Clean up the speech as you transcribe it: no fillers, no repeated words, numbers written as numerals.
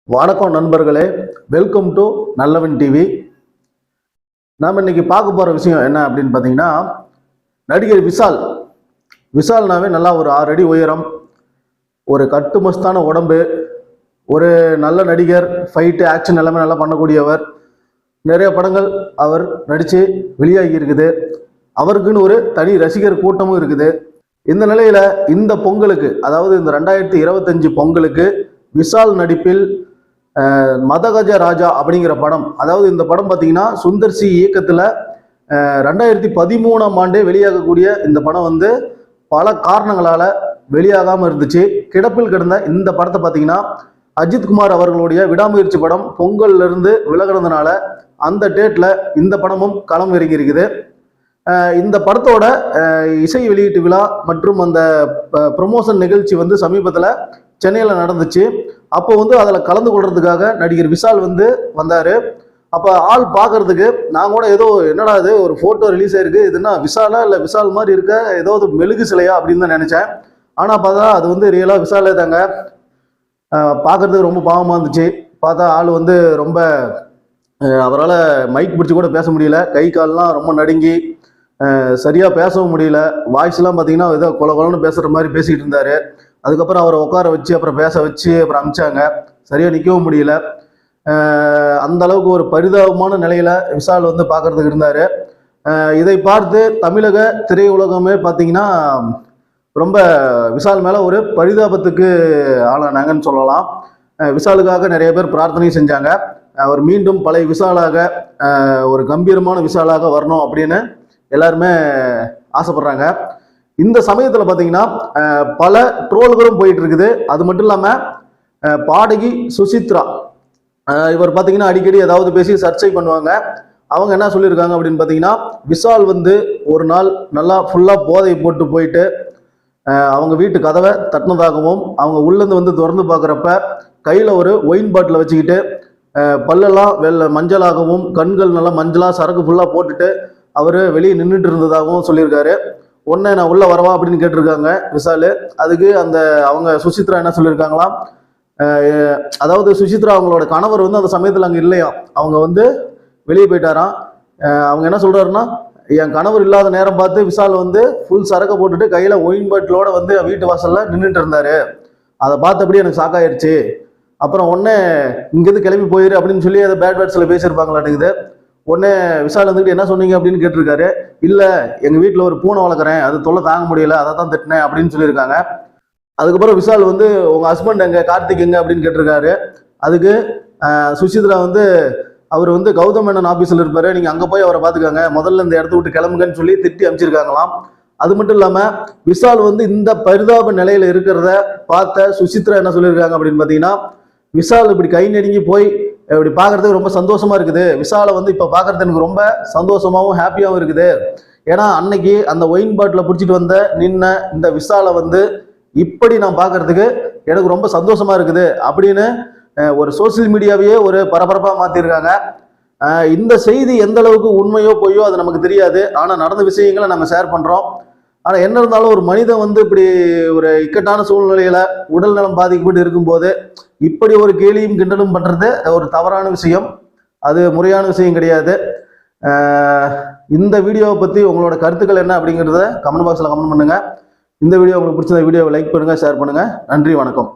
வணக்கம் நண்பர்களே, welcome to நல்லவன் டிவி. நாம் இன்னைக்கு பார்க்க போகிற விஷயம் என்ன அப்படின்னு பார்த்தீங்கன்னா, நடிகர் விஷால்னாவே நல்லா ஒரு 6 அடி உயரம், ஒரு கட்டுமஸ்தான உடம்பு, ஒரு நல்ல நடிகர், ஃபைட்டு ஆக்ஷன் எல்லாமே நல்லா பண்ணக்கூடியவர். நிறைய படங்கள் அவர் நடித்து வெளியாகி இருக்குது. அவருக்குன்னு ஒரு தனி ரசிகர் கூட்டமும் இருக்குது. இந்த நிலையில் இந்த பொங்கலுக்கு, அதாவது இந்த 2025 பொங்கலுக்கு விஷால் நடிப்பில் மதகஜ ராஜா அப்படிங்கிற படம், அதாவது இந்த படம் பார்த்தீங்கன்னா சுந்தர் சி இயக்கத்தில் 2013ஆம் ஆண்டே வெளியாகக்கூடிய இந்த படம் வந்து பல காரணங்களால் வெளியாகாமல் இருந்துச்சு. கிடப்பில் கிடந்த இந்த படத்தை பார்த்தீங்கன்னா அஜித்குமார் அவர்களுடைய விடாமுயற்சி படம் பொங்கல்லிருந்து விலகினதுனால அந்த டேட்டில் இந்த படமும் களம் இறங்கி இருக்குது. இந்த படத்தோட இசை வெளியீட்டு விழா மற்றும் அந்த ப்ரொமோஷன் நிகழ்ச்சி வந்து சமீபத்தில் சென்னையில் நடந்துச்சு. அப்போ வந்து அதில் கலந்து கொள்றதுக்காக நடிகர் விஷால் வந்து வந்தார். அப்போ ஆள் பார்க்கறதுக்கு நான் கூட ஏதோ என்னடா இது ஒரு ஃபோட்டோ ரிலீஸ் ஆயிருக்கு, இதுனா விஷாலா இல்லை விஷால் மாதிரி இருக்க ஏதோ மெழுகு சிலையா அப்படின்னு தான் நினச்சேன். ஆனால் பார்த்தா அது வந்து ரியலாக விஷாலே தாங்க. பார்க்கறதுக்கு ரொம்ப பாவமாக இருந்துச்சு. பார்த்தா ஆள் வந்து ரொம்ப அவரால் மைக் பிடிச்சி கூட பேச முடியல, கை கால்லாம் ரொம்ப நடுங்கி சரியாக பேசவும் முடியல. வாய்ஸ்லாம் பார்த்தீங்கன்னா ஏதோ கொலன்னு பேசுகிற மாதிரி பேசிகிட்டு இருந்தார். அதுக்கப்புறம் அவரை உட்கார வச்சு அப்புறம் பேச வச்சு அப்புறம் அமிச்சாங்க. சரியாக நிற்கவும் முடியல. அந்த அளவுக்கு ஒரு பரிதாபமான நிலையில் விஷால் வந்து பார்க்கறதுக்கு இருந்தார். இதை பார்த்து தமிழக திரையுலகமே பார்த்தீங்கன்னா ரொம்ப விஷால் மேலே ஒரு பரிதாபத்துக்கு ஆளானாங்கன்னு சொல்லலாம். விஷாலுக்காக நிறைய பேர் பிரார்த்தனை செஞ்சாங்க. அவர் மீண்டும் பழைய விஷாலாக, ஒரு கம்பீரமான விஷாலாக வரணும் அப்படின்னு எல்லாருமே ஆசைப்படுறாங்க. இந்த சமயத்தில் பார்த்தீங்கன்னா பல ட்ரோல்களும் போயிட்டு இருக்குது. அது மட்டும் இல்லாமல் பாடகி சுசித்ரா, இவர் பார்த்தீங்கன்னா அடிக்கடி ஏதாவது பேசி சர்ச்சை பண்ணுவாங்க. அவங்க என்ன சொல்லியிருக்காங்க அப்படின்னு பார்த்தீங்கன்னா, விஷால் வந்து ஒரு நாள் நல்லா ஃபுல்லாக போதை போட்டு போயிட்டு அவங்க வீட்டு கதவை தட்டினதாகவும், அவங்க உள்ளேருந்து வந்து திறந்து பார்க்குறப்ப கையில் ஒரு ஒயின் பாட்டிலை வச்சுக்கிட்டு பல்லெல்லாம் மஞ்சளாகவும் கண்கள் நல்லா மஞ்சளாக சரக்கு ஃபுல்லாக போட்டுட்டு அவர் வெளியே நின்றுட்டு இருந்ததாகவும் சொல்லியிருக்காரு. உடனே நான் உள்ள வரவா அப்படின்னு கேட்டிருக்காங்க விஷால். அதுக்கு அந்த அவங்க சுசித்ரா என்ன சொல்லியிருக்காங்களாம், அதாவது சுசித்ரா அவங்களோட கணவர் வந்து அந்த சமயத்தில் அங்கே இல்லையா, அவங்க வந்து வெளியே போயிட்டாராம். அவங்க என்ன சொல்றாருன்னா, என் கணவர் இல்லாத நேரம் பார்த்து விஷால் வந்து ஃபுல் சரக்கை போட்டுட்டு கையில் ஒயின் பாட்டிலோட வந்து வீட்டு வாசலில் நின்றுட்டு இருந்தாரு. அதை பார்த்தபடி எனக்கு ஷாக்காயிருச்சு. அப்புறம் உடனே இங்கேருந்து கிளம்பி போயிரு அப்படின்னு சொல்லி அதை பேட் வேர்ட்ஸில் பேசியிருப்பாங்களாட்டுக்குது. உடனே விஷால் வந்துட்டு என்ன சொன்னீங்க அப்படின்னு கேட்டிருக்காரு. இல்லை, எங்கள் வீட்டில் ஒரு பூனை வளர்க்குறேன், அது தொல்லை தாங்க முடியல, அதை தான் திட்டினேன் அப்படின்னு சொல்லியிருக்காங்க. அதுக்கப்புறம் விஷால் வந்து உங்கள் ஹஸ்பண்ட் எங்க, கார்த்திக் எங்க அப்படின்னு கேட்டிருக்காரு. அதுக்கு சுசித்ரா வந்து அவர் வந்து கௌதம் மேனன் ஆஃபீஸில் இருப்பார், நீங்கள் அங்கே போய் அவரை பார்த்துக்காங்க, முதல்ல இந்த இடத்த விட்டு கிளம்புங்கன்னு சொல்லி திட்டி அமைச்சிருக்காங்களாம். அது மட்டும் இல்லாமல் விஷால் வந்து இந்த பரிதாப நிலையில் இருக்கிறத பார்த்த சுசித்ரா என்ன சொல்லியிருக்காங்க அப்படின்னு பார்த்தீங்கன்னா, விஷால் இப்படி கை நடுங்கி போய் இப்படி பார்க்கறதுக்கு ரொம்ப சந்தோஷமா இருக்குது. விஷாலை வந்து இப்போ பார்க்கறது எனக்கு ரொம்ப சந்தோஷமாகவும் ஹாப்பியாகவும் இருக்குது. ஏன்னா அன்னைக்கு அந்த ஒயின் பாட்டில் பிடிச்சிட்டு வந்த நின்ன இந்த விஷாலை வந்து இப்படி நான் பார்க்கறதுக்கு எனக்கு ரொம்ப சந்தோஷமா இருக்குது அப்படின்னு ஒரு சோசியல் மீடியாவையே ஒரு பரபரப்பாக மாற்றிருக்காங்க. இந்த செய்தி எந்த அளவுக்கு உண்மையோ பொய்யோ அது நமக்கு தெரியாது. ஆனால் நடந்த விஷயங்களை நம்ம ஷேர் பண்ணுறோம். ஆனால் என்ன இருந்தாலும் ஒரு மனிதன் வந்து இப்படி ஒரு இக்கட்டான சூழ்நிலையில உடல் நலம் பாதிக்கப்பட்டு இருக்கும்போது இப்படி ஒரு கேலியும் கிண்டலும் பண்றது ஒரு தவறான விஷயம், அது முறையான விஷயம் கிடையாது. இந்த வீடியோவை பற்றி உங்களோட கருத்துக்கள் என்ன அப்படிங்கிறத கமெண்ட் பாக்ஸில் கமெண்ட் பண்ணுங்க. இந்த வீடியோ உங்களுக்கு பிடிச்ச வீடியோவை லைக் பண்ணுங்க, ஷேர் பண்ணுங்க. நன்றி, வணக்கம்.